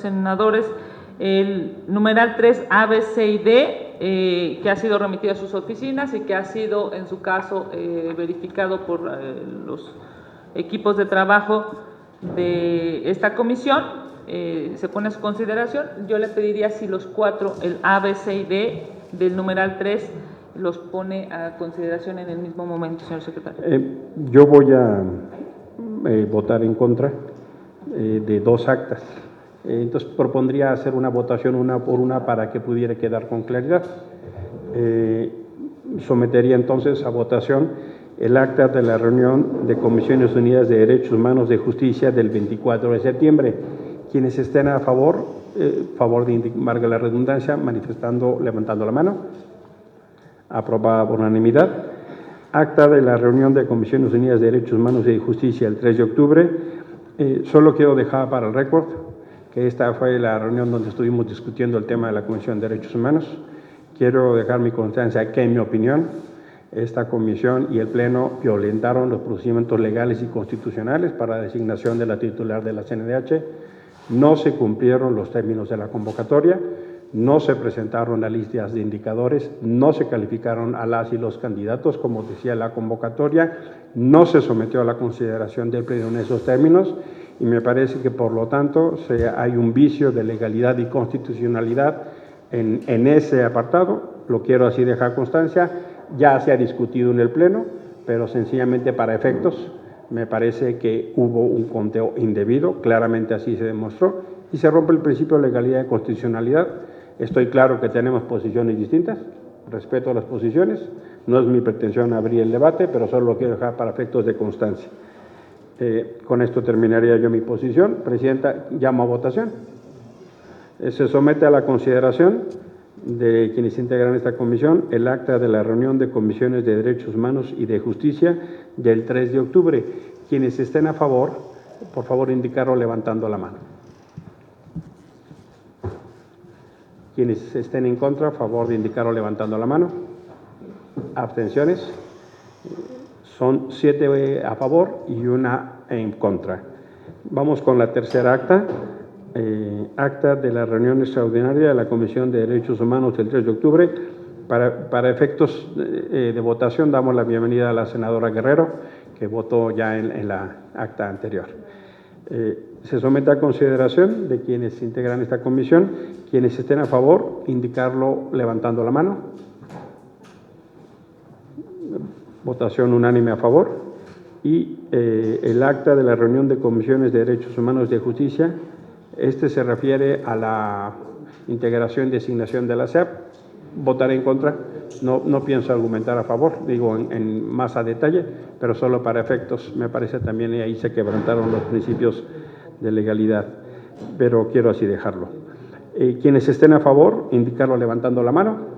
senadores el numeral 3 A, B, C y D, que ha sido remitido a sus oficinas y que ha sido, en su caso, verificado por los equipos de trabajo de esta comisión, se pone a su consideración. Yo le pediría si los 4, el A, B, C y D del numeral 3, los pone a consideración en el mismo momento, señor secretario. Yo voy a votar en contra de 2 actas. Entonces propondría hacer una votación una por una para que pudiera quedar con claridad. Sometería entonces a votación el acta de la reunión de Comisiones Unidas de Derechos Humanos de Justicia del 24 de septiembre. Quienes estén a favor de valga la redundancia, levantando la mano. Aprobada por unanimidad. Acta de la reunión de Comisiones Unidas de Derechos Humanos y Justicia el 3 de octubre. Solo quiero dejar para el récord que esta fue la reunión donde estuvimos discutiendo el tema de la Comisión de Derechos Humanos. Quiero dejar mi constancia que, en mi opinión, esta comisión y el Pleno violentaron los procedimientos legales y constitucionales para la designación de la titular de la CNDH. No se cumplieron los términos de la convocatoria, no se presentaron las listas de indicadores, no se calificaron a las y los candidatos, como decía la convocatoria, no se sometió a la consideración del Pleno en esos términos, y me parece que, por lo tanto, hay un vicio de legalidad y constitucionalidad en ese apartado. Lo quiero así dejar constancia. Ya se ha discutido en el Pleno, pero sencillamente para efectos me parece que hubo un conteo indebido, claramente así se demostró, y se rompe el principio de legalidad y constitucionalidad. Estoy claro que tenemos posiciones distintas, respeto a las posiciones, no es mi pretensión abrir el debate, pero solo lo quiero dejar para efectos de constancia. Con esto terminaría yo mi posición. Presidenta, llamo a votación. Se somete a la consideración de quienes integran esta comisión el acta de la reunión de Comisiones de Derechos Humanos y de Justicia del 3 de octubre. Quienes estén a favor, por favor indicarlo levantando la mano. Quienes estén en contra, a favor de indicarlo levantando la mano. Abstenciones. Son 7 a favor y 1 en contra. Vamos con la tercera acta. Acta de la reunión extraordinaria de la Comisión de Derechos Humanos del 3 de octubre. Para efectos de votación, damos la bienvenida a la senadora Guerrero, que votó ya en la acta anterior. Se somete a consideración de quienes integran esta comisión. Quienes estén a favor, indicarlo levantando la mano. Votación unánime a favor. Y el acta de la reunión de Comisiones de Derechos Humanos y de Justicia, se refiere a la integración y designación de la SEAP. Votaré en contra. No pienso argumentar a favor, digo en más a detalle, pero solo para efectos. Me parece también ahí se quebrantaron los principios de legalidad, pero quiero así dejarlo. Quienes estén a favor, indicarlo levantando la mano.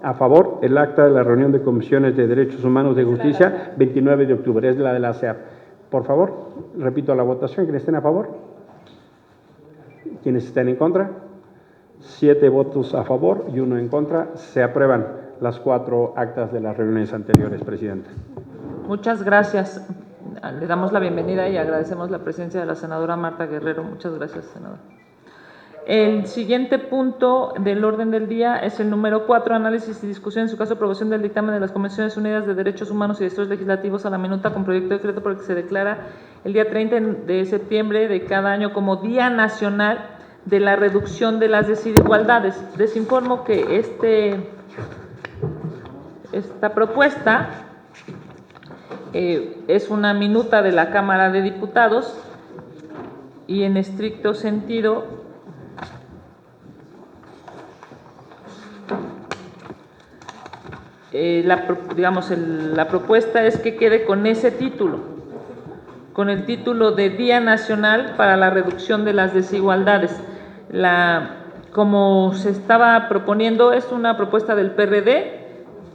A favor, el acta de la reunión de Comisiones de Derechos Humanos de Justicia, 29 de octubre, es la de la SEAP. Por favor, repito la votación. ¿Quienes estén a favor? ¿Quienes estén en contra? 7 votos a favor y 1 en contra. Se aprueban las 4 actas de las reuniones anteriores, Presidenta. Muchas gracias. Le damos la bienvenida y agradecemos la presencia de la senadora Marta Guerrero. Muchas gracias, senadora. El siguiente punto del orden del día es el número 4, análisis y discusión, en su caso, aprobación del dictamen de las Comisiones Unidas de Derechos Humanos y de Estudios Legislativos a la minuta con proyecto de decreto por el que se declara el día 30 de septiembre de cada año como Día Nacional de la Reducción de las Desigualdades. Les informo que esta propuesta es una minuta de la Cámara de Diputados y, en estricto sentido, la propuesta es que quede con ese título, con el título de Día Nacional para la Reducción de las Desigualdades. Como se estaba proponiendo, es una propuesta del PRD,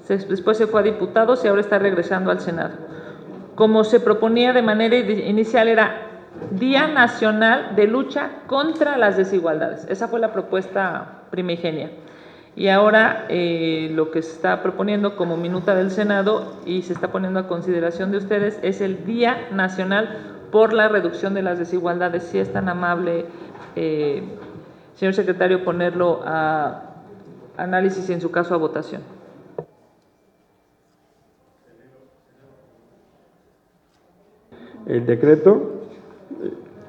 después se fue a diputados y ahora está regresando al Senado. Como se proponía de manera inicial, era Día Nacional de Lucha contra las Desigualdades. Esa fue la propuesta primigenia. Y ahora lo que se está proponiendo como minuta del Senado y se está poniendo a consideración de ustedes es el Día Nacional por la reducción de las desigualdades. Si es tan amable, señor secretario, ponerlo a análisis y en su caso a votación. El decreto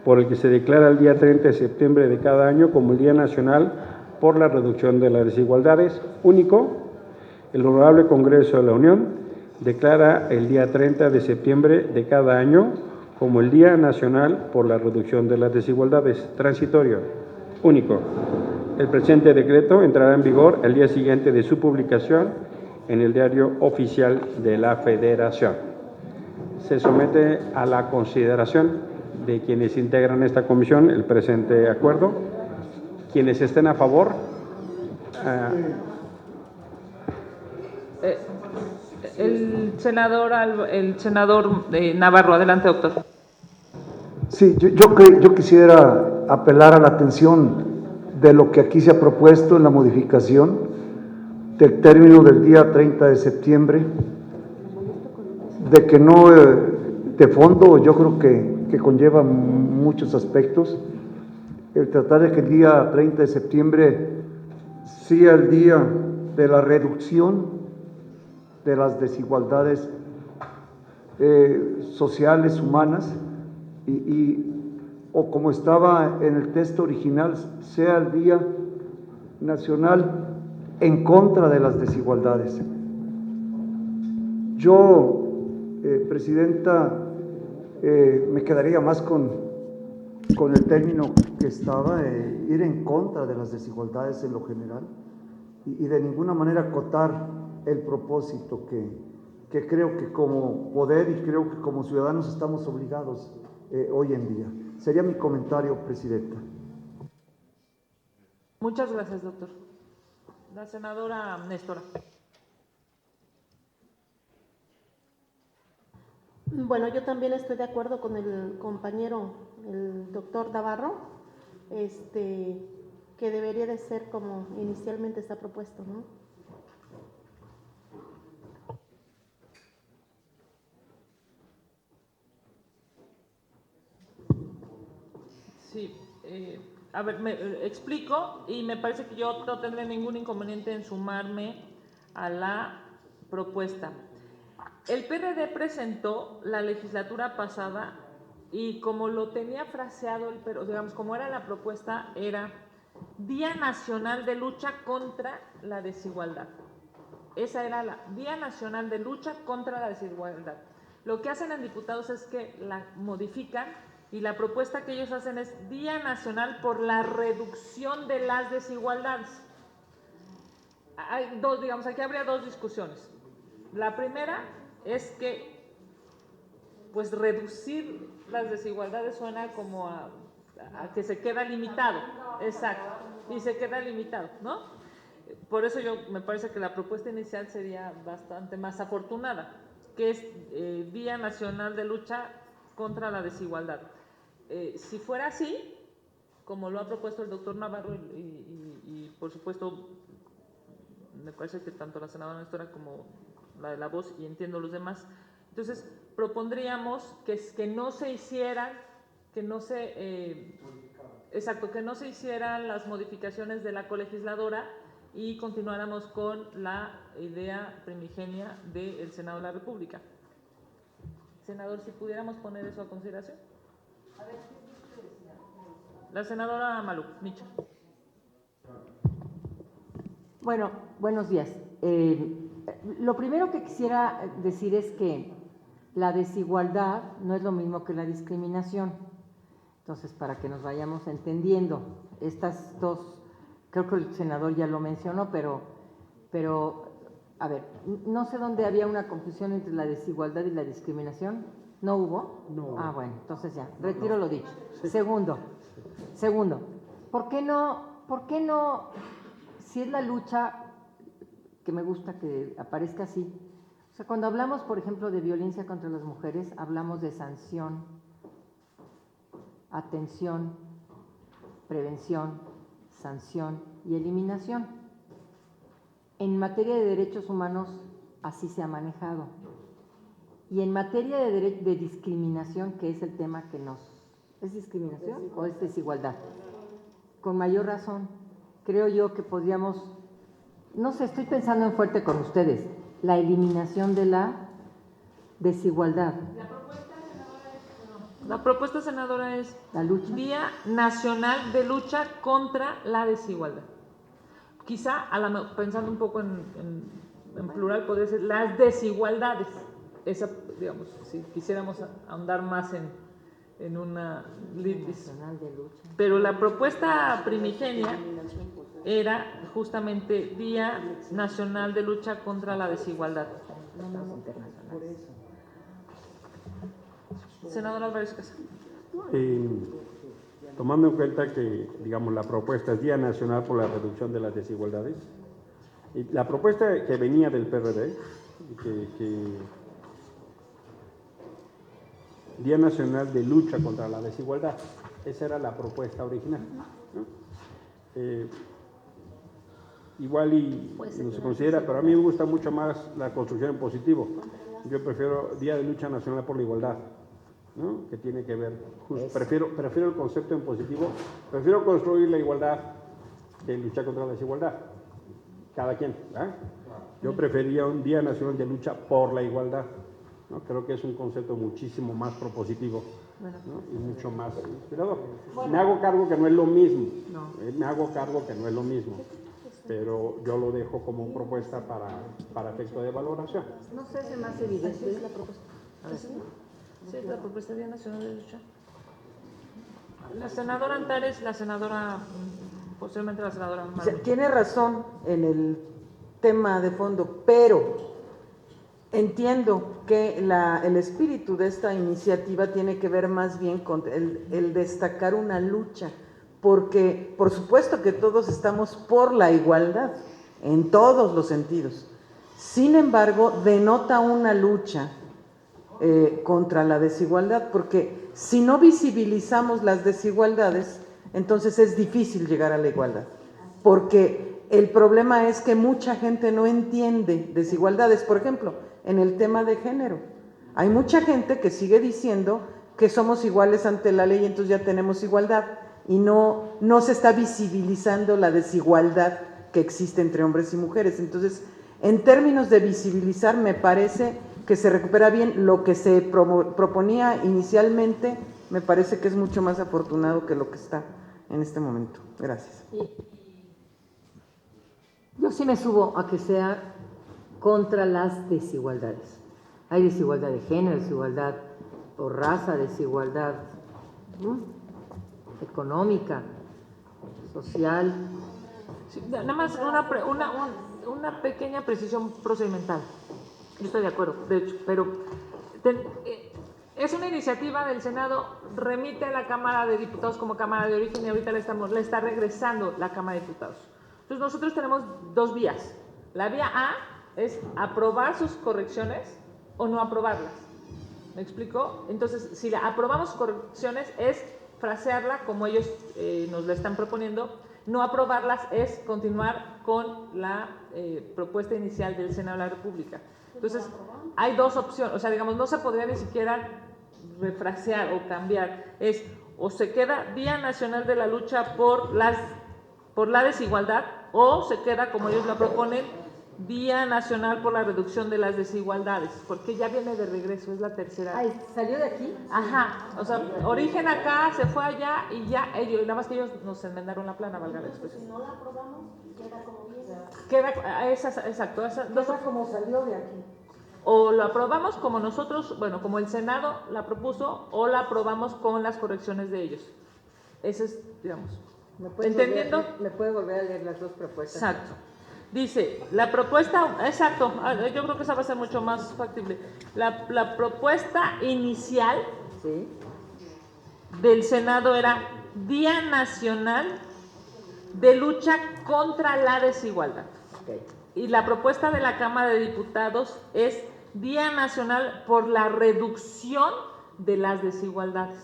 por el que se declara el día 30 de septiembre de cada año como el Día Nacional por la Reducción de las Desigualdades, único. El Honorable Congreso de la Unión declara el día 30 de septiembre de cada año como el Día Nacional por la Reducción de las Desigualdades, transitorio, único. El presente decreto entrará en vigor el día siguiente de su publicación en el Diario Oficial de la Federación. Se somete a la consideración de quienes integran esta comisión el presente acuerdo. Quienes estén a favor. El senador Navarro, adelante, doctor. Sí, yo quisiera apelar a la atención de lo que aquí se ha propuesto en la modificación del término del día 30 de septiembre, de que no, de fondo, yo creo que conlleva muchos aspectos, el tratar de que el día 30 de septiembre sea el día de la reducción de las desigualdades sociales, humanas, o como estaba en el texto original, sea el Día Nacional en contra de las desigualdades. Yo, Presidenta, me quedaría más con el término que estaba, ir en contra de las desigualdades en lo general y de ninguna manera acotar el propósito que creo que como poder y creo que como ciudadanos estamos obligados hoy en día. Sería mi comentario, Presidenta. Muchas gracias, doctor. La senadora Néstora. Bueno, yo también estoy de acuerdo con el compañero, el doctor Navarro, que debería de ser como inicialmente está propuesto, ¿no? Sí, a ver, me explico y me parece que yo no tendré ningún inconveniente en sumarme a la propuesta. El PRD presentó la legislatura pasada y como lo tenía fraseado, digamos, como era la propuesta, era Día Nacional de Lucha contra la Desigualdad. Esa era la Día Nacional de Lucha contra la Desigualdad. Lo que hacen en diputados es que la modifican y la propuesta que ellos hacen es Día Nacional por la Reducción de las Desigualdades. Hay dos, digamos, aquí habría dos discusiones. La primera es que, pues, reducir las desigualdades suena como a que se queda limitado. Exacto, y se queda limitado, ¿no? Por eso me parece que la propuesta inicial sería bastante más afortunada, que es Día Nacional de Lucha contra la Desigualdad. Si fuera así, como lo ha propuesto el doctor Navarro y por supuesto, me parece que tanto la senadora Néstora como la de La Voz, y entiendo los demás, entonces propondríamos que no se hicieran, que no se hicieran las modificaciones de la colegisladora y continuáramos con la idea primigenia del Senado de la República. Senador, si pudiéramos poner eso a consideración. La senadora Malú, Micha. Bueno, buenos días. Lo primero que quisiera decir es que la desigualdad no es lo mismo que la discriminación. Entonces, para que nos vayamos entendiendo, estas dos, creo que el senador ya lo mencionó, pero a ver, no sé dónde había una confusión entre la desigualdad y la discriminación. ¿No hubo? No. Ah, bueno, entonces ya, retiro lo dicho. Sí. Segundo, ¿por qué no, si es la lucha, que me gusta que aparezca así, o sea, cuando hablamos, por ejemplo, de violencia contra las mujeres, hablamos de sanción, atención, prevención, sanción y eliminación. En materia de derechos humanos, así se ha manejado. Y en materia de discriminación, que es el tema que nos... ¿Es discriminación o es desigualdad? Con mayor razón, creo yo que podríamos, no sé, estoy pensando en fuerte con ustedes, la eliminación de la desigualdad. La propuesta, senadora, es La lucha. Día Nacional de Lucha contra la Desigualdad. Quizá, pensando un poco en plural, podría ser las desigualdades. Esa, digamos, si quisiéramos ahondar más en una litis. Nacional de lucha. Pero la propuesta primigenia era justamente Día Nacional de Lucha contra la Desigualdad. Senador Álvarez Casa. Tomando en cuenta que, digamos, la propuesta es Día Nacional por la Reducción de las Desigualdades, y la propuesta que venía del PRD, que Día Nacional de Lucha contra la Desigualdad, esa era la propuesta original, ¿no? Igual y no se considera, pero a mí me gusta mucho más la construcción en positivo. Yo prefiero Día de Lucha Nacional por la Igualdad, ¿no? Que tiene que ver, prefiero el concepto en positivo, prefiero construir la igualdad que luchar contra la desigualdad, cada quien, ¿verdad? Yo prefería un Día Nacional de Lucha por la Igualdad, ¿no? Creo que es un concepto muchísimo más propositivo, ¿no? Y mucho más inspirador. Me hago cargo que no es lo mismo, me hago cargo que no es lo mismo, pero yo lo dejo como propuesta para efecto de valoración. No sé, es más evidente. Es la propuesta. A ver. Sí, la propuesta de Día Nacional de Lucha. La senadora Antares, la senadora, posiblemente la senadora O sea, Margot. tiene razón en el tema de fondo, pero entiendo que el espíritu de esta iniciativa tiene que ver más bien con el destacar una lucha, porque por supuesto que todos estamos por la igualdad, en todos los sentidos. Sin embargo, denota una lucha contra la desigualdad, porque si no visibilizamos las desigualdades, entonces es difícil llegar a la igualdad, porque el problema es que mucha gente no entiende desigualdades. Por ejemplo, en el tema de género, hay mucha gente que sigue diciendo que somos iguales ante la ley, entonces ya tenemos igualdad, y no se está visibilizando la desigualdad que existe entre hombres y mujeres. Entonces, en términos de visibilizar, me parece que se recupera bien lo que se proponía inicialmente. Me parece que es mucho más afortunado que lo que está en este momento. Gracias. Yo sí me subo a que sea contra las desigualdades. Hay desigualdad de género, desigualdad por raza, desigualdad económica, social. Sí, nada más una pequeña precisión procedimental. Yo estoy de acuerdo, de hecho, pero es una iniciativa del Senado, remite a la Cámara de Diputados como Cámara de Origen y ahorita le está regresando la Cámara de Diputados. Entonces nosotros tenemos dos vías. La vía A es aprobar sus correcciones o no aprobarlas. ¿Me explico? Entonces, si aprobamos correcciones es frasearla como ellos nos la están proponiendo. No aprobarlas es continuar con la propuesta inicial del Senado de la República. Entonces, hay dos opciones, o sea, digamos, no se podría ni siquiera refrasear o cambiar. Es o se queda Día Nacional de la Lucha por la desigualdad, o se queda, como ellos la proponen, Día Nacional por la Reducción de las Desigualdades, porque ya viene de regreso, es la tercera. Ay, ¿salió de aquí? Ajá, o sea, origen acá, se fue allá y ya ellos, nada más que ellos nos enmendaron la plana, valga la expresión. Si no la aprobamos, queda como bien. Exacto, Cosa como salió de aquí. o lo aprobamos como nosotros, bueno, como el Senado la propuso, o la aprobamos con las correcciones de ellos. Ese es, digamos, ¿entendiendo? ¿Me puede volver a leer las dos propuestas? Exacto. Dice, la propuesta, exacto, yo creo que esa va a ser mucho más factible. La propuesta inicial Sí. del Senado era Día Nacional de Lucha contra la Desigualdad. Okay. Y la propuesta de la Cámara de Diputados es Día Nacional por la Reducción de las Desigualdades.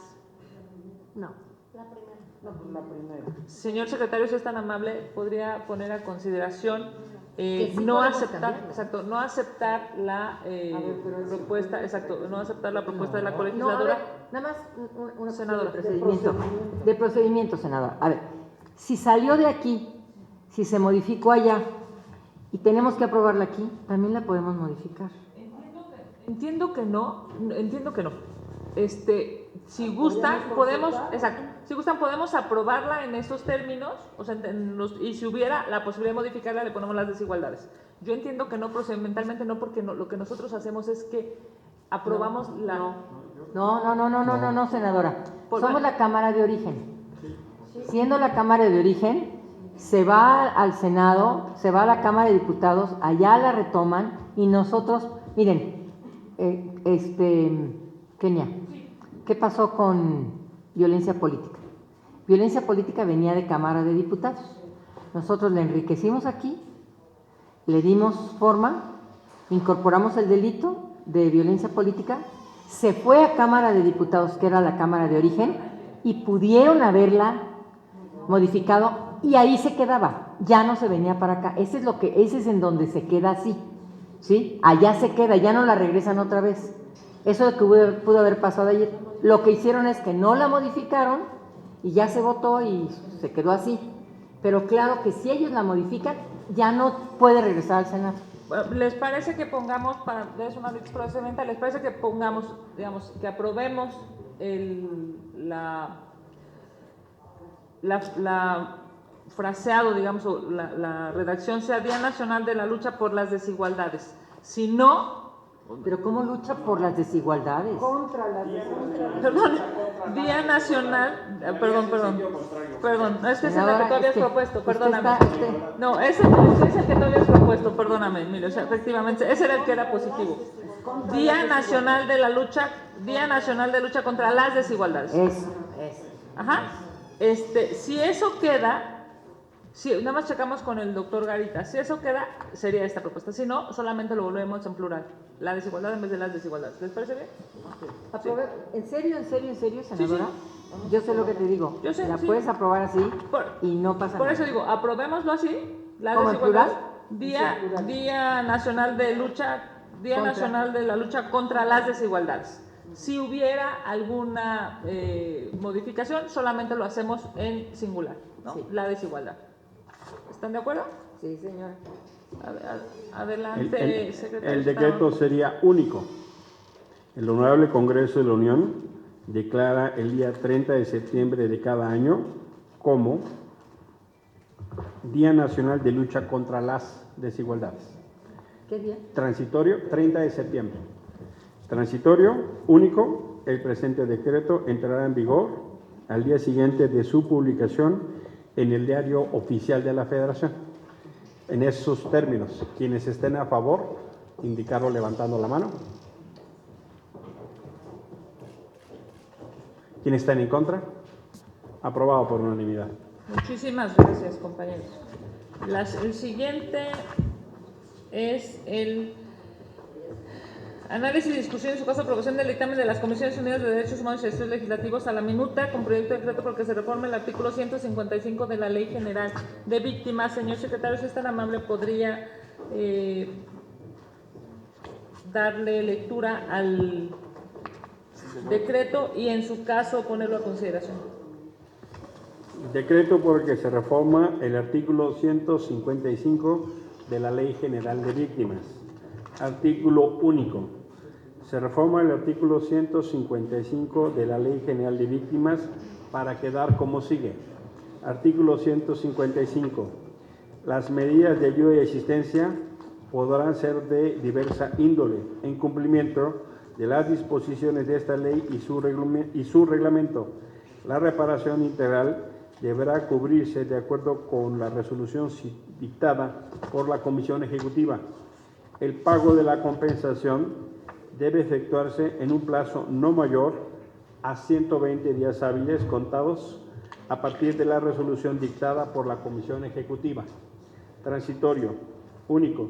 No. La primera. No, pues la primera. Señor secretario, si es tan amable, podría poner a consideración Que sí no podemos aceptar, cambiarlo. exacto, no aceptar la pero eso- propuesta, exacto, no aceptar la propuesta de la No, a colegisladora. ver, nada más una Senadora. cuestión de procedimiento. De procedimiento, senadora. A ver, si salió de aquí, si se modificó allá y tenemos que aprobarla aquí, también la podemos modificar. Entiendo que no. Si gustan, podemos, exacto, si gustan podemos aprobarla en esos términos, o sea, y si hubiera la posibilidad de modificarla, le ponemos las desigualdades. Yo entiendo que no, procedimentalmente no, porque lo que nosotros hacemos es que aprobamos No, senadora. ¿Por Somos qué? la Cámara de Origen. Siendo la Cámara de Origen, se va al Senado, se va a la Cámara de Diputados, allá la retoman y nosotros, miren, Kenia, ¿qué pasó con violencia política? Violencia política venía de Cámara de Diputados. Nosotros la enriquecimos aquí, le dimos forma, incorporamos el delito de violencia política, se fue a Cámara de Diputados, que era la Cámara de Origen, y pudieron haberla modificado y ahí se quedaba, ya no se venía para acá. Ese es en donde se queda así, ¿sí? Allá se queda, ya no la regresan otra vez. Eso es lo que pudo haber pasado ayer. Lo que hicieron es que no la modificaron y ya se votó y se quedó así. Pero claro que si ellos la modifican, ya no puede regresar al Senado. ¿Les parece que pongamos, para darles una procedimiento, les parece que pongamos, digamos, que aprobemos la fraseado, digamos, o la redacción sea Día Nacional de la Lucha por las Desigualdades? Si no, Pero ¿cómo lucha por las desigualdades? perdón, Día Nacional, perdón, es que ese es el que tú habías propuesto, perdóname. No, ese es el que tú habías propuesto, perdóname, Emilio, o sea, efectivamente, ese era el que era positivo. Día Nacional de Lucha contra las Desigualdades. Eso. Ajá. Si eso queda, nada más checamos con el doctor Garita, si eso queda, sería esta propuesta. Si no, solamente lo volvemos en plural. La desigualdad en vez de las desigualdades. ¿Les parece bien? ¿En serio, senadora? Yo sé lo que te digo. Yo sé, la sí. puedes aprobar así Por- y no pasa Por nada. eso digo, aprobémoslo así, la ¿Cómo, en desigualdad. plural? Día Nacional de Lucha, Nacional de la Lucha contra las Desigualdades. Si hubiera alguna modificación, solamente lo hacemos en singular, ¿no? Sí. La desigualdad. ¿Están de acuerdo? Sí, señora. Adelante, secretario. El decreto sería único. El Honorable Congreso de la Unión declara el día 30 de septiembre de cada año como Día Nacional de Lucha contra las Desigualdades. ¿Qué día? Transitorio, 30 de septiembre. Transitorio, único, el presente decreto entrará en vigor al día siguiente de su publicación en el Diario Oficial de la Federación. En esos términos, quienes estén a favor, indicarlo levantando la mano. ¿Quienes están en contra? Aprobado por unanimidad. Muchísimas gracias, compañeros. El siguiente es el análisis y discusión en su caso aprobación del dictamen de las Comisiones Unidas de Derechos Humanos y Estudios Legislativos a la minuta con proyecto de decreto por el que se reforma el artículo 155 de la Ley General de Víctimas. Señor secretario, si es tan amable, podría darle lectura al decreto y en su caso ponerlo a consideración. Decreto por el que se reforma el artículo 155 de la Ley General de Víctimas. Artículo único. Se reforma el artículo 155 de la Ley General de Víctimas para quedar como sigue. Artículo 155. Las medidas de ayuda y asistencia podrán ser de diversa índole, en cumplimiento de las disposiciones de esta ley y su reglamento. La reparación integral deberá cubrirse de acuerdo con la resolución dictada por la Comisión Ejecutiva. El pago de la compensación debe efectuarse en un plazo no mayor a 120 días hábiles contados a partir de la resolución dictada por la Comisión Ejecutiva. Transitorio, único.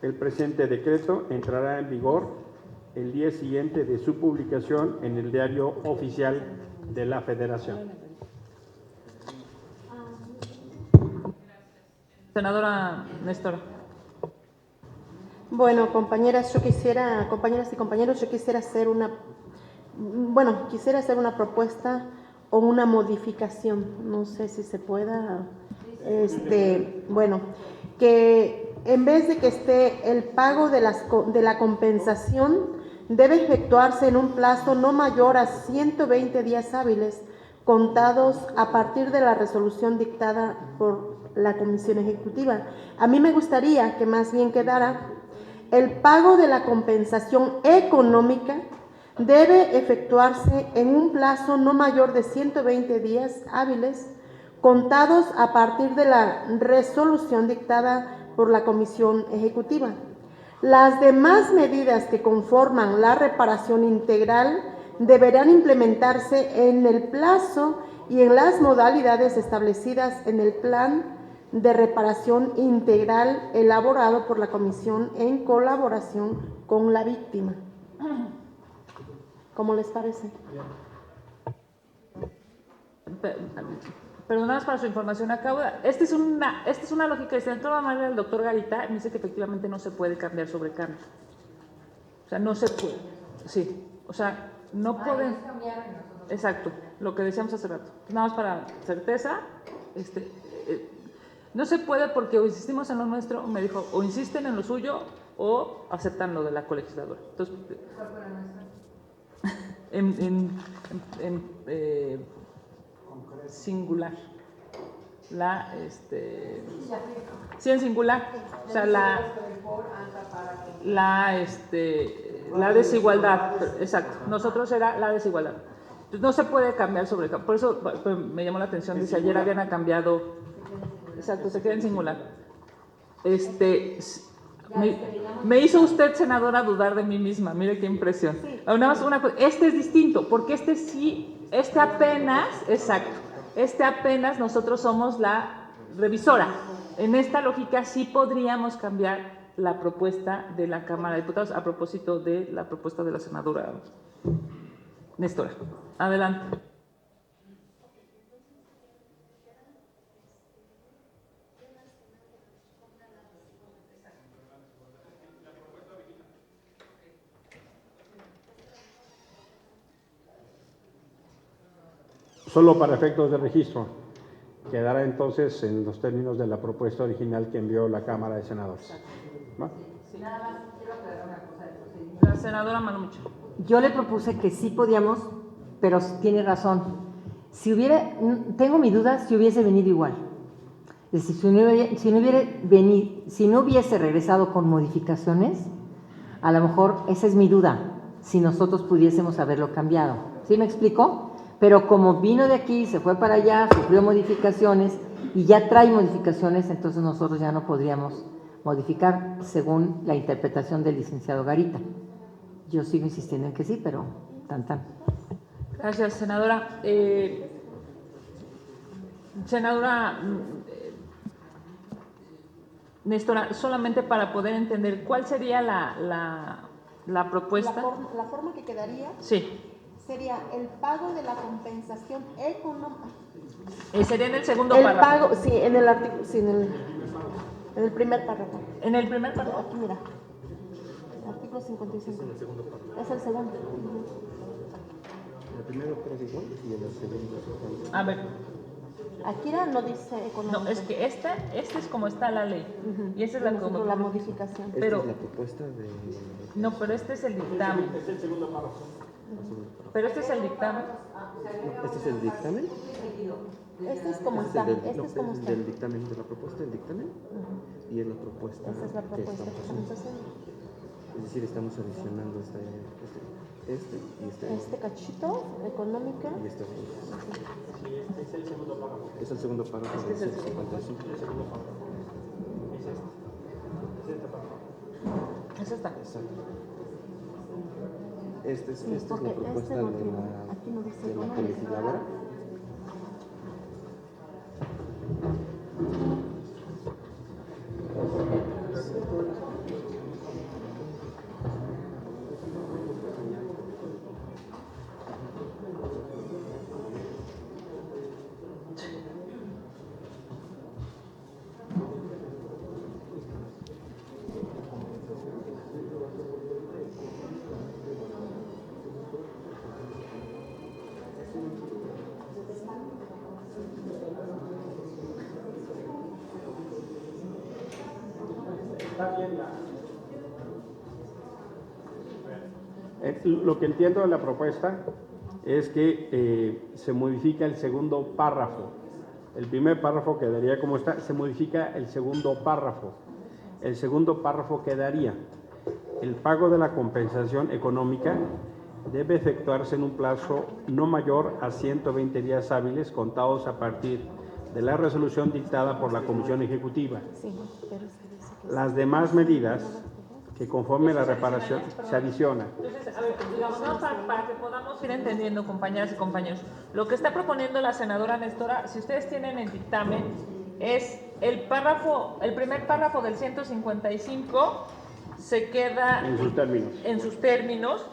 El presente decreto entrará en vigor el día siguiente de su publicación en el Diario Oficial de la Federación. Senadora Néstor. Bueno, compañeras y compañeros, yo quisiera hacer una propuesta o una modificación, no sé si se pueda, que en vez de que esté el pago de la compensación, debe efectuarse en un plazo no mayor a 120 días hábiles, contados a partir de la resolución dictada por la Comisión Ejecutiva. A mí me gustaría que más bien quedara: el pago de la compensación económica debe efectuarse en un plazo no mayor de 120 días hábiles, contados a partir de la resolución dictada por la Comisión Ejecutiva. Las demás medidas que conforman la reparación integral deberán implementarse en el plazo y en las modalidades establecidas en el plan de reparación integral elaborado por la Comisión en colaboración con la víctima. ¿Cómo les parece? Perdónanos para su información, esta es una lógica de toda manera. El doctor Garita me dice que efectivamente no se puede cambiar sobre cambio. O sea, no se puede. Sí, o sea, no pueden. Exacto, lo que decíamos hace rato. Nada más para certeza, no se puede porque o insistimos en lo nuestro, me dijo, o insisten en lo suyo o aceptan lo de la colegisladora. Entonces, singular. Sí, en singular. O sea, la desigualdad. Exacto. Nosotros era la desigualdad. Entonces, no se puede cambiar sobre. Por eso me llamó la atención. Dice, ayer habían cambiado. Exacto, se queda en singular. Me hizo usted, senadora, dudar de mí misma. Mire qué impresión. Nada más una cosa. Este es distinto, porque apenas nosotros somos la revisora. En esta lógica sí podríamos cambiar la propuesta de la Cámara de Diputados a propósito de la propuesta de la senadora Néstora. Adelante. Solo para efectos de registro, quedará entonces en los términos de la propuesta original que envió la Cámara de Senadores. ¿Va? Nada más quiero aclarar una cosa del procedimiento. La senadora Manucho. Yo le propuse que sí podíamos, pero tiene razón. Tengo mi duda si hubiese venido igual. Es decir, si no hubiese regresado con modificaciones, a lo mejor esa es mi duda, si nosotros pudiésemos haberlo cambiado. ¿Sí me explico? Pero como vino de aquí, se fue para allá, sufrió modificaciones y ya trae modificaciones, entonces nosotros ya no podríamos modificar según la interpretación del licenciado Garita. Yo sigo insistiendo en que sí, pero tan. Gracias, senadora. Senadora Néstora, solamente para poder entender, ¿cuál sería la propuesta? La forma que quedaría Sí. sería el pago de la compensación económica. Sería en el segundo El párrafo. pago, sí, en el artículo, sí, en el primer párrafo. En el primer párrafo. Aquí, mira. Artículo 55. Es el segundo. El primero es igual y el segundo es igual. A ver. Aquí no dice económico. No, es que esta es como está la ley. Y esa es la modificación. Esta Pero, es la propuesta de... no, pero este es el dictamen. Pero este es el dictamen. ¿Este es el dictamen? Este es como está. Este es como está. del dictamen, de la propuesta del dictamen. Y es la propuesta. Esta es la que propuesta que estamos estamos haciendo. haciendo. Es decir, estamos adicionando Este cachito, económica. y estas cosas. Es el segundo párrafo del 155. Eso está. Exacto. Esta es la porque propuesta no de tiene, aquí no dice la económica. legisladora. Lo que entiendo de la propuesta es que se modifica el segundo párrafo. El primer párrafo quedaría como está, se modifica el segundo párrafo. El segundo párrafo quedaría: el pago de la compensación económica debe efectuarse en un plazo no mayor a 120 días hábiles contados a partir de la resolución dictada por la Comisión Ejecutiva. Las demás medidas que conforme la reparación se adicionan. Entonces, a ver, digamos, ¿no? para que podamos ir entendiendo, compañeras y compañeros, lo que está proponiendo la senadora Nestora, si ustedes tienen el dictamen, es el primer párrafo del 155 se queda En sus términos. En sus términos.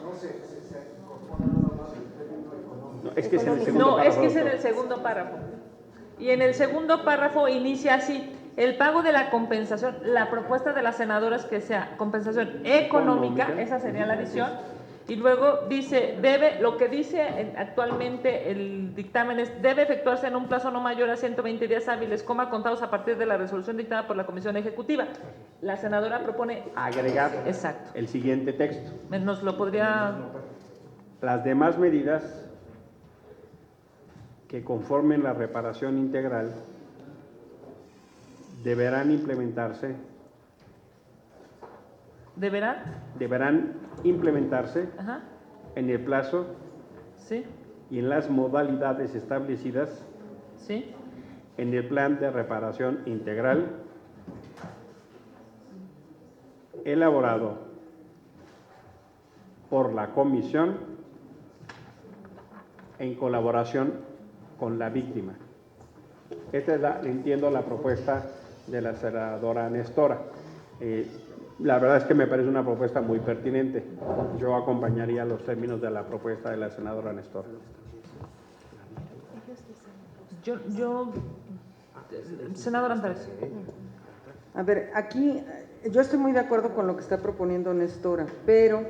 No, es que es en el segundo No, párrafo. es que es en el segundo párrafo. Y en el segundo párrafo inicia así: el pago de la compensación, la propuesta de las senadoras que sea compensación económica, esa sería la adición, y luego dice, lo que dice actualmente el dictamen es, debe efectuarse en un plazo no mayor a 120 días hábiles, contados a partir de la resolución dictada por la Comisión Ejecutiva. La senadora propone agregar exacto. El siguiente texto. Nos lo podría... Las demás medidas que conformen la reparación integral deberán implementarse Ajá. en el plazo Sí, y en las modalidades establecidas sí, en el plan de reparación integral elaborado por la comisión en colaboración con la víctima. Esta es entiendo la propuesta de la senadora Nestora. La verdad es que me parece una propuesta muy pertinente. Yo acompañaría los términos de la propuesta de la senadora Nestora. senadora Antares. A ver, aquí yo estoy muy de acuerdo con lo que está proponiendo Nestora, pero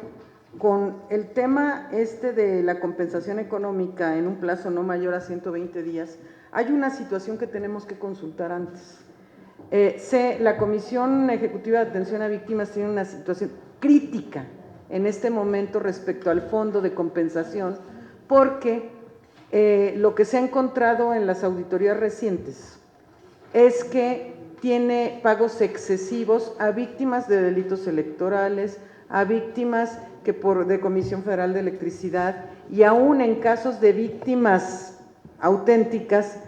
con el tema de la compensación económica en un plazo no mayor a 120 días, hay una situación que tenemos que consultar antes. La Comisión Ejecutiva de Atención a Víctimas tiene una situación crítica en este momento respecto al fondo de compensación, porque lo que se ha encontrado en las auditorías recientes es que tiene pagos excesivos a víctimas de delitos electorales, a víctimas de Comisión Federal de Electricidad, y aún en casos de víctimas auténticas,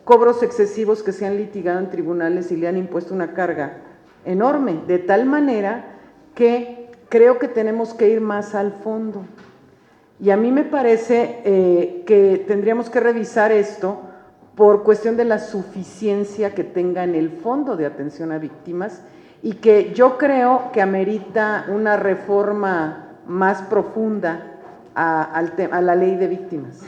cobros excesivos que se han litigado en tribunales y le han impuesto una carga enorme, de tal manera que creo que tenemos que ir más al fondo. Y a mí me parece que tendríamos que revisar esto por cuestión de la suficiencia que tenga en el fondo de atención a víctimas, y que yo creo que amerita una reforma más profunda a la ley de víctimas.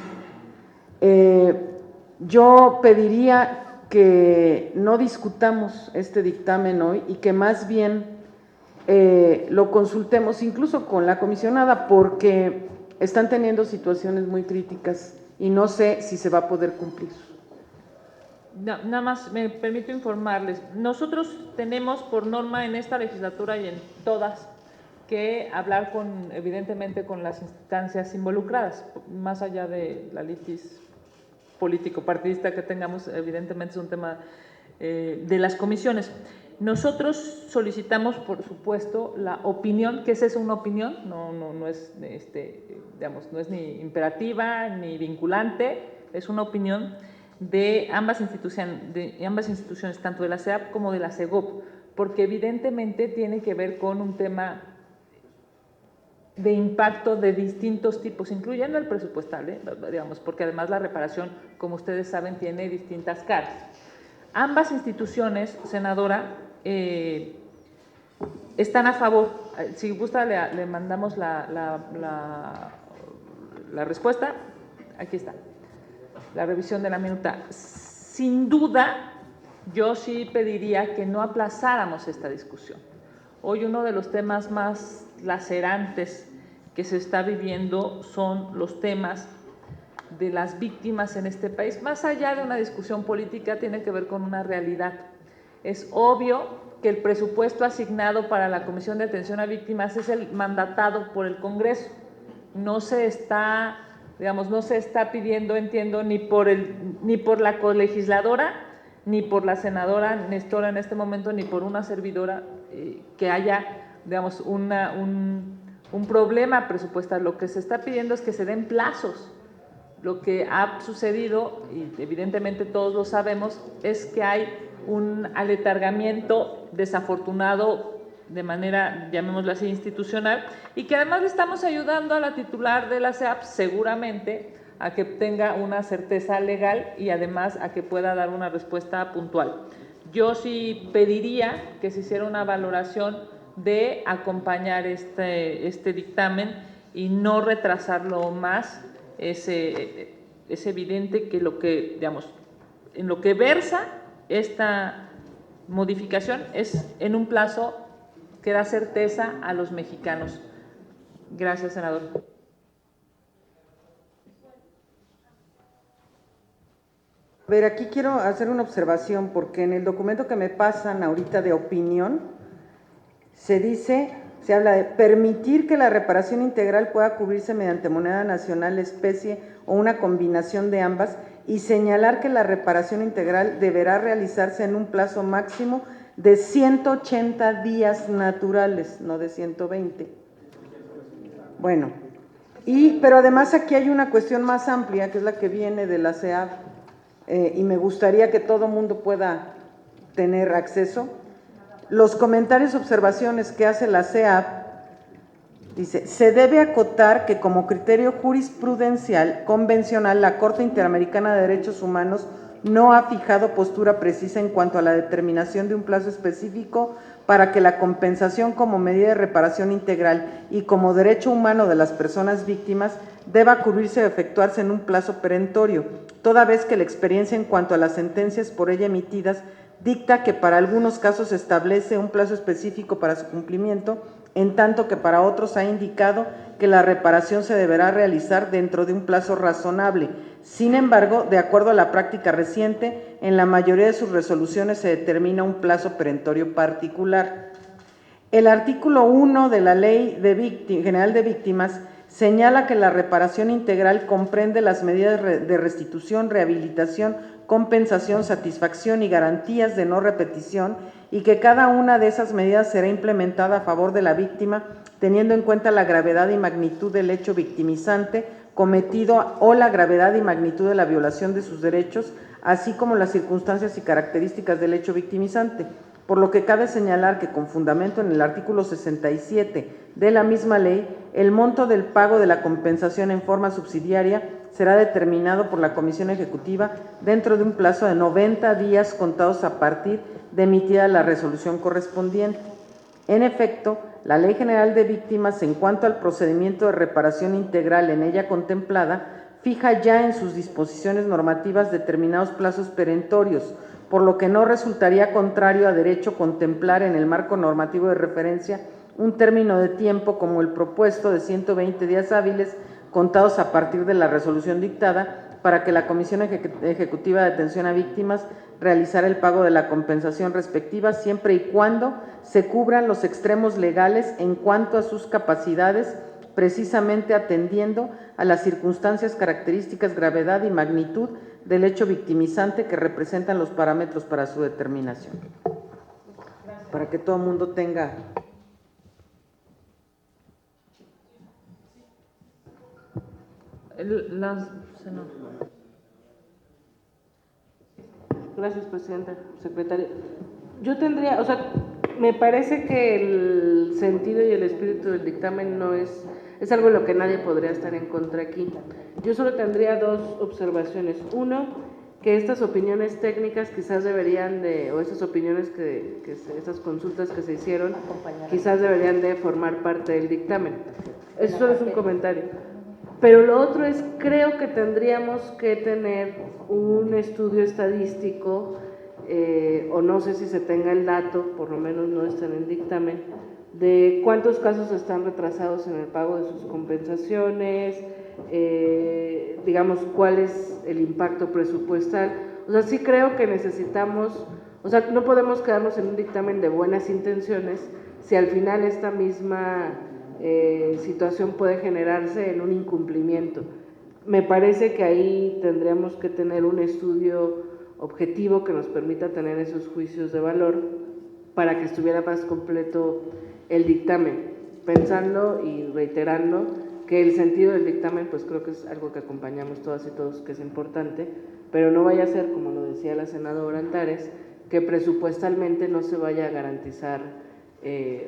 Yo pediría que no discutamos este dictamen hoy y que más bien lo consultemos incluso con la comisionada, porque están teniendo situaciones muy críticas y no sé si se va a poder cumplir. Nada más me permito informarles, nosotros tenemos por norma en esta legislatura y en todas que hablar evidentemente con las instancias involucradas, más allá de la litis político-partidista que tengamos, evidentemente es un tema de las comisiones. Nosotros solicitamos, por supuesto, la opinión, que es una opinión, no es, digamos, no es ni imperativa ni vinculante, es una opinión de ambas instituciones, tanto de la SEAP como de la SEGOP, porque evidentemente tiene que ver con un tema de impacto de distintos tipos, incluyendo el presupuestal, digamos, porque además la reparación, como ustedes saben, tiene distintas caras. Ambas instituciones, senadora, están a favor. Si gusta, le mandamos la respuesta. Aquí está, la revisión de la minuta. Sin duda, yo sí pediría que no aplazáramos esta discusión. Hoy uno de los temas más lacerantes que se está viviendo son los temas de las víctimas en este país. Más allá de una discusión política, tiene que ver con una realidad. Es obvio que el presupuesto asignado para la Comisión de Atención a Víctimas es el mandatado por el Congreso. No se está, digamos, no se está pidiendo, entiendo, ni por la colegisladora, ni por la senadora Nestora en este momento, ni por una servidora, que haya, digamos, un problema presupuestal. Lo que se está pidiendo es que se den plazos. Lo que ha sucedido, y evidentemente todos lo sabemos, es que hay un aletargamiento desafortunado de manera, llamémoslo así, institucional, y que además le estamos ayudando a la titular de la SEAP seguramente a que tenga una certeza legal y además a que pueda dar una respuesta puntual. Yo sí pediría que se hiciera una valoración de acompañar este dictamen y no retrasarlo más. Es evidente que digamos, en lo que versa esta modificación es en un plazo que da certeza a los mexicanos. Gracias, senador. A ver, aquí quiero hacer una observación, porque en el documento que me pasan ahorita de opinión, se habla de permitir que la reparación integral pueda cubrirse mediante moneda nacional, especie o una combinación de ambas, y señalar que la reparación integral deberá realizarse en un plazo máximo de 180 días naturales, no de 120. Bueno, pero además aquí hay una cuestión más amplia, que es la que viene de la SEAP, y me gustaría que todo mundo pueda tener acceso. Los comentarios, observaciones que hace la SEAP, dice, se debe acotar que como criterio jurisprudencial convencional, la Corte Interamericana de Derechos Humanos no ha fijado postura precisa en cuanto a la determinación de un plazo específico para que la compensación como medida de reparación integral y como derecho humano de las personas víctimas deba cubrirse o efectuarse en un plazo perentorio, toda vez que la experiencia en cuanto a las sentencias por ella emitidas dicta que para algunos casos se establece un plazo específico para su cumplimiento, en tanto que para otros ha indicado que la reparación se deberá realizar dentro de un plazo razonable. Sin embargo, de acuerdo a la práctica reciente, en la mayoría de sus resoluciones se determina un plazo perentorio particular. El artículo 1 de la Ley General de Víctimas señala que la reparación integral comprende las medidas de restitución, rehabilitación, compensación, satisfacción y garantías de no repetición, y que cada una de esas medidas será implementada a favor de la víctima, teniendo en cuenta la gravedad y magnitud del hecho victimizante cometido o la gravedad y magnitud de la violación de sus derechos, así como las circunstancias y características del hecho victimizante. Por lo que cabe señalar que, con fundamento en el artículo 67 de la misma ley, el monto del pago de la compensación en forma subsidiaria será determinado por la Comisión Ejecutiva dentro de un plazo de 90 días contados a partir de emitida la resolución correspondiente. En efecto, la Ley General de Víctimas, en cuanto al procedimiento de reparación integral en ella contemplada, fija ya en sus disposiciones normativas determinados plazos perentorios, por lo que no resultaría contrario a derecho contemplar en el marco normativo de referencia un término de tiempo como el propuesto de 120 días hábiles contados a partir de la resolución dictada para que la Comisión Ejecutiva de Atención a Víctimas realizara el pago de la compensación respectiva, siempre y cuando se cubran los extremos legales en cuanto a sus capacidades, precisamente atendiendo a las circunstancias, características, gravedad y magnitud del hecho victimizante que representan los parámetros para su determinación. Para que todo el mundo tenga. Gracias, presidenta, secretaria. Yo tendría, me parece que el sentido y el espíritu del dictamen no es algo en lo que nadie podría estar en contra aquí. Yo solo tendría dos observaciones. Uno, que estas opiniones técnicas quizás deberían o esas opiniones esas consultas que se hicieron, quizás deberían de formar parte del dictamen. Eso solo es un comentario. Pero lo otro es, creo que tendríamos que tener un estudio estadístico, o no sé si se tenga el dato, por lo menos no está en el dictamen, de cuántos casos están retrasados en el pago de sus compensaciones, digamos, cuál es el impacto presupuestal. Sí creo que necesitamos O sea, no podemos quedarnos en un dictamen de buenas intenciones si al final esta misma situación puede generarse en un incumplimiento. Me parece que ahí tendríamos que tener un estudio objetivo que nos permita tener esos juicios de valor para que estuviera más completo el dictamen, pensando y reiterando que el sentido del dictamen, pues creo que es algo que acompañamos todas y todos, que es importante, pero no vaya a ser, como lo decía la senadora Antares, que presupuestalmente no se vaya a garantizar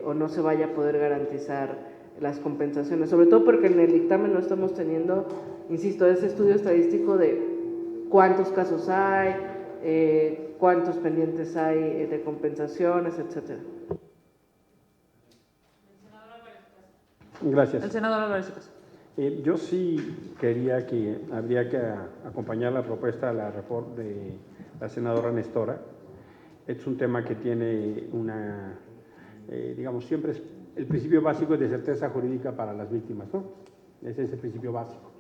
o no se vaya a poder garantizar las compensaciones, sobre todo porque en el dictamen no estamos teniendo, insisto, ese estudio estadístico de cuántos casos hay, cuántos pendientes hay de compensaciones, etcétera. Gracias. El senador Álvarez y Casas. Yo sí quería que habría que acompañar la propuesta de de la senadora Nestora. Es un tema que tiene una, digamos, siempre es el principio básico de certeza jurídica para las víctimas, ¿no? Ese es el principio básico,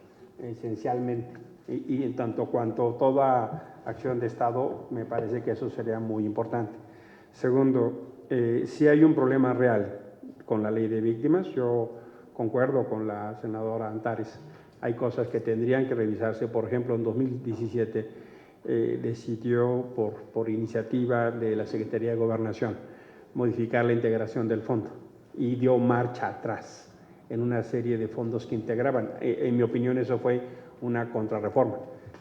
esencialmente. Y en tanto cuanto toda acción de Estado, me parece que eso sería muy importante. Segundo, si hay un problema real con la ley de víctimas, yo concuerdo con la senadora Antares. Hay cosas que tendrían que revisarse. Por ejemplo, en 2017 decidió por iniciativa de la Secretaría de Gobernación modificar la integración del fondo y dio marcha atrás en una serie de fondos que integraban. En mi opinión, eso fue una contrarreforma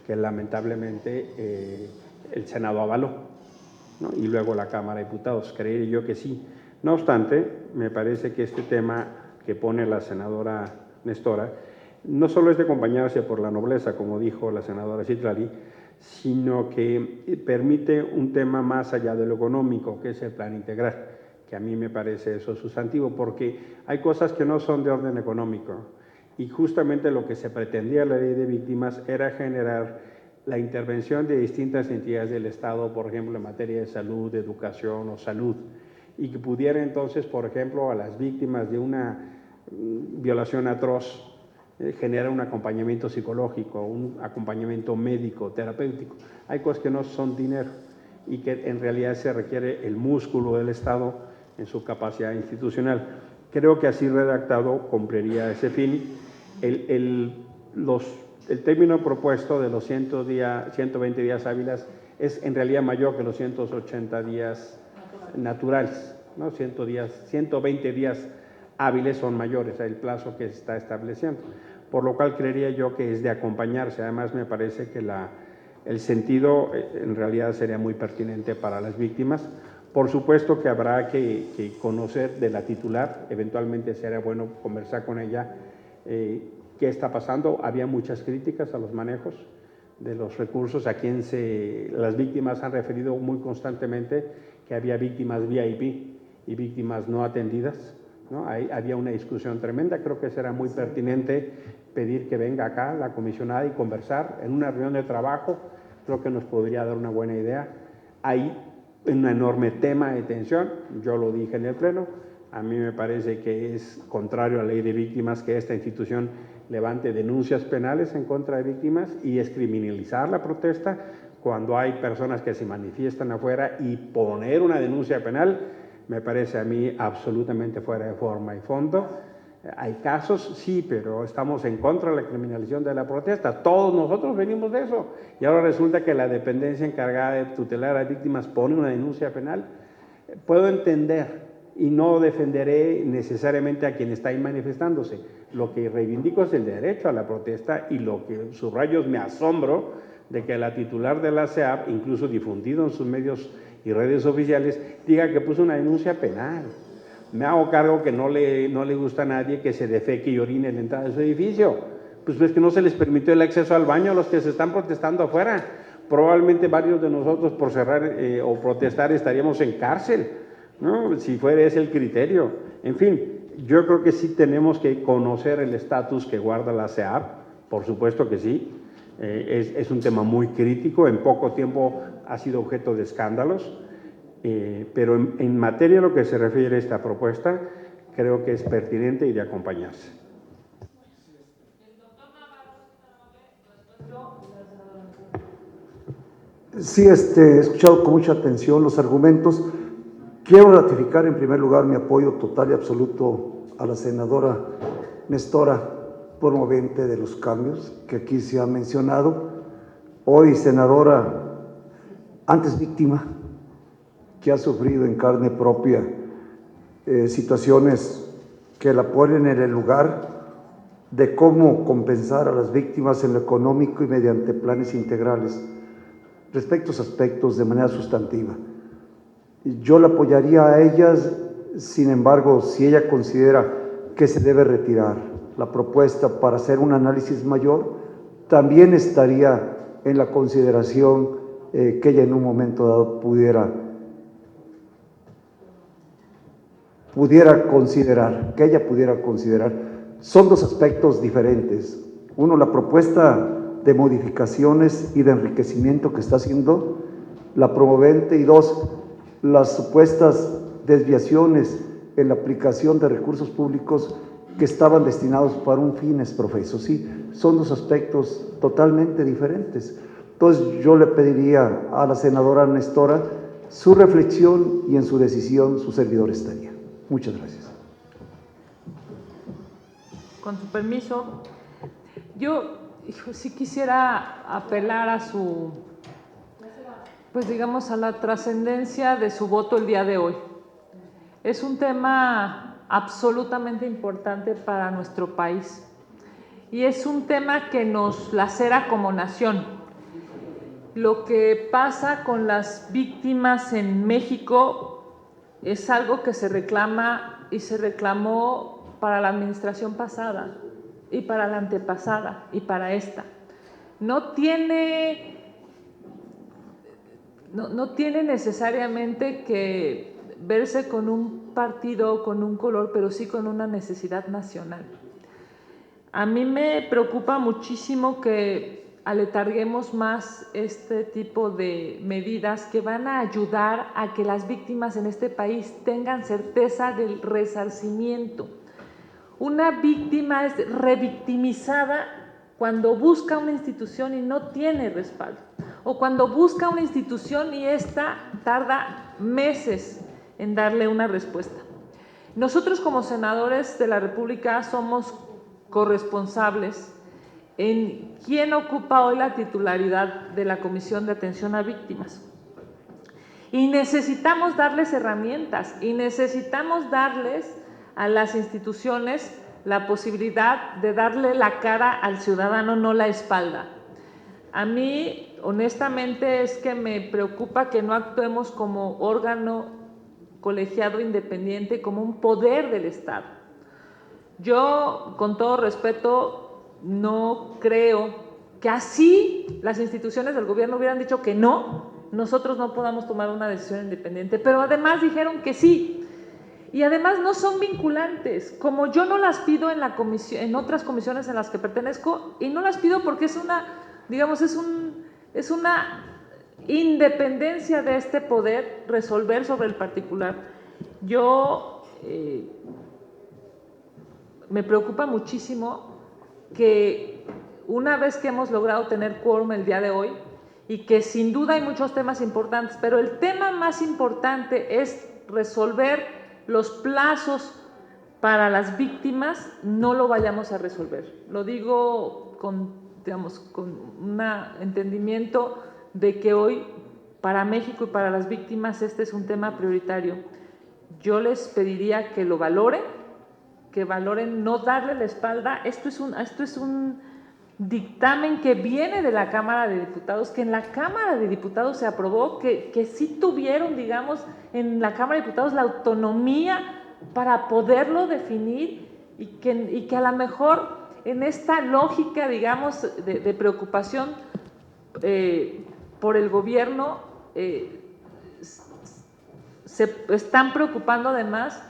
que lamentablemente el Senado avaló, ¿no? Y luego la Cámara de Diputados. Creería yo que sí. No obstante, me parece que este tema que pone la senadora Nestora no solo es de acompañarse por la nobleza, como dijo la senadora Citlali, sino que permite un tema más allá de lo económico, que es el plan integral, que a mí me parece eso sustantivo, porque hay cosas que no son de orden económico, y justamente lo que se pretendía en la ley de víctimas era generar la intervención de distintas entidades del Estado, por ejemplo, en materia de salud, de educación o salud, y que pudiera entonces, por ejemplo, a las víctimas de una violación atroz, generar un acompañamiento psicológico, un acompañamiento médico, terapéutico. Hay cosas que no son dinero y que en realidad se requiere el músculo del Estado en su capacidad institucional. Creo que así redactado cumpliría ese fin. El término propuesto de los 120 días hábiles es en realidad mayor que los 180 días naturales, ¿no? 120 días hábiles son mayores al plazo que se está estableciendo, por lo cual creería yo que es de acompañarse. Además, me parece que el sentido en realidad sería muy pertinente para las víctimas. Por supuesto que habrá que conocer de la titular, eventualmente sería bueno conversar con ella qué está pasando. Había muchas críticas a los manejos de los recursos, a quien las víctimas han referido muy constantemente que había víctimas VIP y víctimas no atendidas, ¿no? Había una discusión tremenda. Creo que será muy pertinente pedir que venga acá la comisionada y conversar en una reunión de trabajo. Creo que nos podría dar una buena idea. Hay un enorme tema de tensión, yo lo dije en el Pleno. A mí me parece que es contrario a la ley de víctimas que esta institución levante denuncias penales en contra de víctimas y es criminalizar la protesta cuando hay personas que se manifiestan afuera, y poner una denuncia penal me parece a mí absolutamente fuera de forma y fondo. Hay casos, sí, pero estamos en contra de la criminalización de la protesta. Todos nosotros venimos de eso. Y ahora resulta que la dependencia encargada de tutelar a víctimas pone una denuncia penal. Puedo entender y no defenderé necesariamente a quien está ahí manifestándose. Lo que reivindico es el derecho a la protesta, y lo que subrayo es mi asombro de que la titular de la SEAP, incluso difundido en sus medios y redes oficiales, diga que puso una denuncia penal. Me hago cargo que no le gusta a nadie que se defeque y orine en la entrada de su edificio. Pues es que no se les permitió el acceso al baño a los que se están protestando afuera. Probablemente varios de nosotros por cerrar o protestar estaríamos en cárcel, ¿no? Si fuera ese el criterio. En fin, yo creo que sí tenemos que conocer el estatus que guarda la SEAP, por supuesto que sí. Es un tema muy crítico, en poco tiempo ha sido objeto de escándalos, pero en materia a lo que se refiere a esta propuesta, creo que es pertinente y de acompañarse. Sí, he escuchado con mucha atención los argumentos. Quiero ratificar en primer lugar mi apoyo total y absoluto a la senadora Nestora, promovente de los cambios que aquí se ha mencionado. Hoy senadora, antes víctima, que ha sufrido en carne propia situaciones que la ponen en el lugar de cómo compensar a las víctimas en lo económico y mediante planes integrales respecto a esos aspectos de manera sustantiva. Yo la apoyaría a ellas, sin embargo, si ella considera que se debe retirar la propuesta para hacer un análisis mayor, también estaría en la consideración que ella en un momento dado pudiera considerar, Son dos aspectos diferentes. Uno, la propuesta de modificaciones y de enriquecimiento que está haciendo la promovente, y dos, las supuestas desviaciones en la aplicación de recursos públicos que estaban destinados para un fines profesos. Sí, son dos aspectos totalmente diferentes. Entonces yo le pediría a la senadora Nestora su reflexión, y en su decisión su servidor estaría. Muchas gracias. Con su permiso, yo sí quisiera apelar a su, pues digamos, a la trascendencia de su voto el día de hoy. Es un tema absolutamente importante para nuestro país y es un tema que nos lacera como nación. Lo que pasa con las víctimas en México es algo que se reclama y se reclamó para la administración pasada y para la antepasada y para esta. No tiene necesariamente que verse con un partido, con un color, pero sí con una necesidad nacional. A mí me preocupa muchísimo que aletarguemos más este tipo de medidas que van a ayudar a que las víctimas en este país tengan certeza del resarcimiento. Una víctima es revictimizada cuando busca una institución y no tiene respaldo, o cuando busca una institución y ésta tarda meses en darle una respuesta. Nosotros como senadores de la República somos corresponsables en quién ocupa hoy la titularidad de la Comisión de Atención a Víctimas. Y necesitamos darles herramientas y necesitamos darles a las instituciones la posibilidad de darle la cara al ciudadano, no la espalda. A mí, honestamente, es que me preocupa que no actuemos como órgano colegiado independiente, como un poder del Estado. Yo, con todo respeto, no creo que así las instituciones del gobierno hubieran dicho que no, nosotros no podamos tomar una decisión independiente, pero además dijeron que sí. Y además no son vinculantes, como yo no las pido en la comisión, en otras comisiones en las que pertenezco, y no las pido porque es una, digamos, es una independencia de este poder resolver sobre el particular. Yo me preocupa muchísimo que una vez que hemos logrado tener quórum el día de hoy, y que sin duda hay muchos temas importantes, pero el tema más importante es resolver los plazos para las víctimas, no lo vayamos a resolver. Lo digo con, digamos, con un entendimiento de que hoy para México y para las víctimas este es un tema prioritario. Yo les pediría que lo valoren, no darle la espalda. Esto es un dictamen que viene de la Cámara de Diputados, que en la Cámara de Diputados se aprobó, que sí tuvieron, digamos, en la Cámara de Diputados la autonomía para poderlo definir, y que a lo mejor en esta lógica, digamos, de preocupación por el gobierno, se están preocupando además.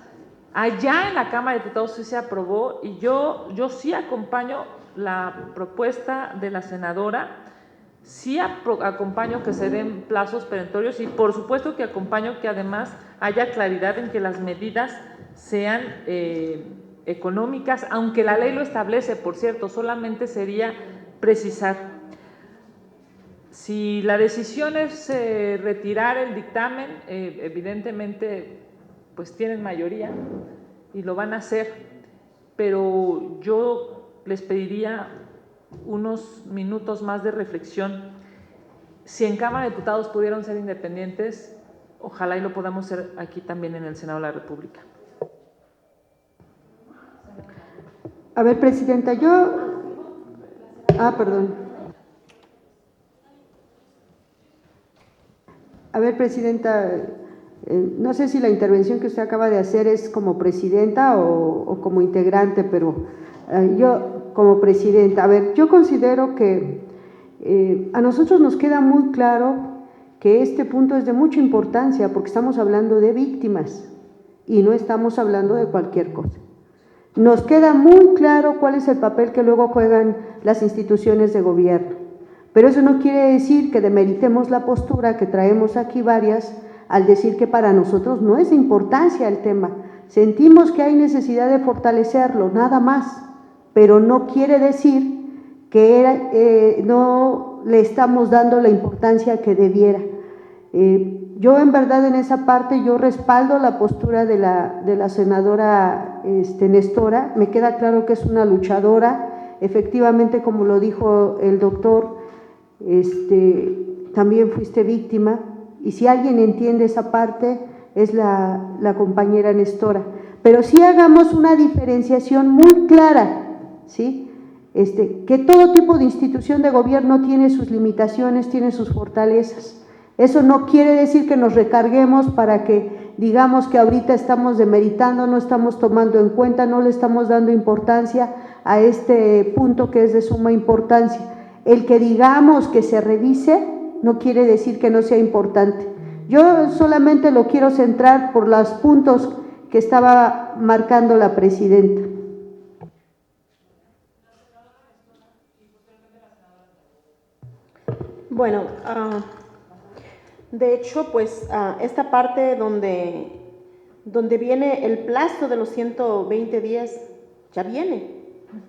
Allá en la Cámara de Diputados sí se aprobó, y yo sí acompaño la propuesta de la senadora, sí acompaño que se den plazos perentorios, y por supuesto que acompaño que además haya claridad en que las medidas sean económicas, aunque la ley lo establece, por cierto, solamente sería precisar. Si la decisión es retirar el dictamen, evidentemente pues tienen mayoría y lo van a hacer, pero yo les pediría unos minutos más de reflexión. Si en Cámara de Diputados pudieron ser independientes, ojalá y lo podamos hacer aquí también en el Senado de la República. A ver, Presidenta, perdón. A ver, Presidenta, no sé si la intervención que usted acaba de hacer es como presidenta o como integrante, pero yo como presidenta, a ver, yo considero que a nosotros nos queda muy claro que este punto es de mucha importancia porque estamos hablando de víctimas y no estamos hablando de cualquier cosa. Nos queda muy claro cuál es el papel que luego juegan las instituciones de gobierno, pero eso no quiere decir que demeritemos la postura que traemos aquí varias al decir que para nosotros no es de importancia el tema. Sentimos que hay necesidad de fortalecerlo, nada más, pero no quiere decir que no le estamos dando la importancia que debiera. Yo en verdad en esa parte yo respaldo la postura de la senadora Nestora, me queda claro que es una luchadora, efectivamente como lo dijo el doctor, también fuiste víctima, y si alguien entiende esa parte es la compañera Nestora, pero sí hagamos una diferenciación muy clara, ¿sí? Que todo tipo de institución de gobierno tiene sus limitaciones, tiene sus fortalezas. Eso no quiere decir que nos recarguemos para que digamos que ahorita estamos demeritando, no estamos tomando en cuenta, no le estamos dando importancia a este punto que es de suma importancia. El que digamos que se revise no quiere decir que no sea importante. Yo solamente lo quiero centrar por los puntos que estaba marcando la presidenta. Bueno, de hecho, pues esta parte donde viene el plazo de los 120 días, ya viene,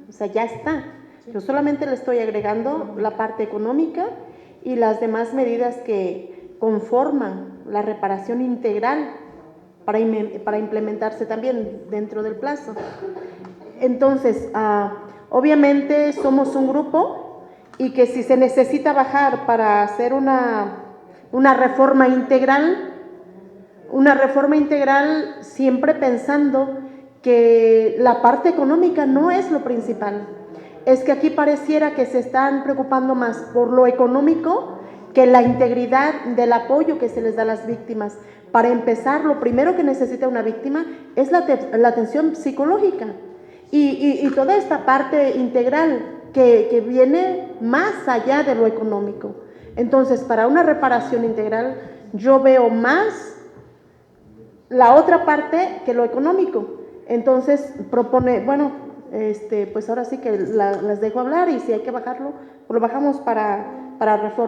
o sea, ya está. Yo solamente le estoy agregando la parte económica y las demás medidas que conforman la reparación integral para implementarse también dentro del plazo. Entonces, obviamente somos un grupo y que si se necesita bajar para hacer una reforma integral siempre pensando que la parte económica no es lo principal. Es que aquí pareciera que se están preocupando más por lo económico que la integridad del apoyo que se les da a las víctimas. Para empezar, lo primero que necesita una víctima es la atención psicológica y toda esta parte integral que viene más allá de lo económico. Entonces, para una reparación integral, yo veo más la otra parte que lo económico. Entonces, propone, bueno, pues ahora sí que las dejo hablar y si hay que bajarlo, pues lo bajamos para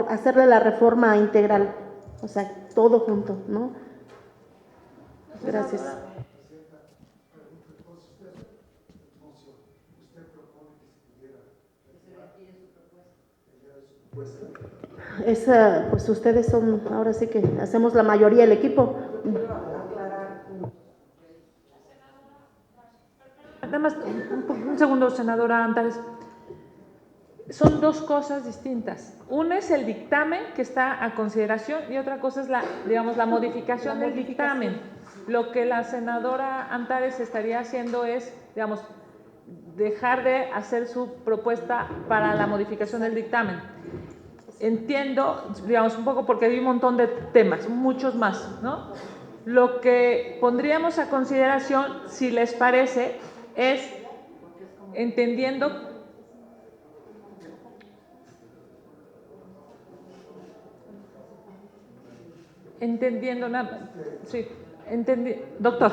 hacerle la reforma integral. O sea, todo junto, ¿no? Gracias. Pues ustedes son, ahora sí que hacemos la mayoría del equipo. Nada más, un segundo, senadora Antares. Son dos cosas distintas. Una es el dictamen que está a consideración y otra cosa es la modificación del dictamen. Lo que la senadora Antares estaría haciendo es, digamos, dejar de hacer su propuesta para la modificación del dictamen. Entiendo, digamos, un poco porque hay un montón de temas, muchos más, ¿no? Lo que pondríamos a consideración, si les parece, es entendiendo nada, sí, doctor.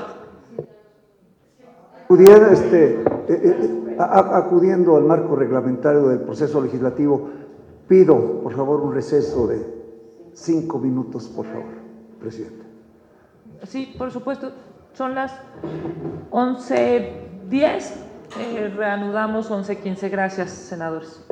Acudiendo al marco reglamentario del proceso legislativo, pido, por favor, un receso de 5 minutos, por favor, presidente. Sí, por supuesto, son las 11:10, reanudamos 11:15. Gracias, senadores.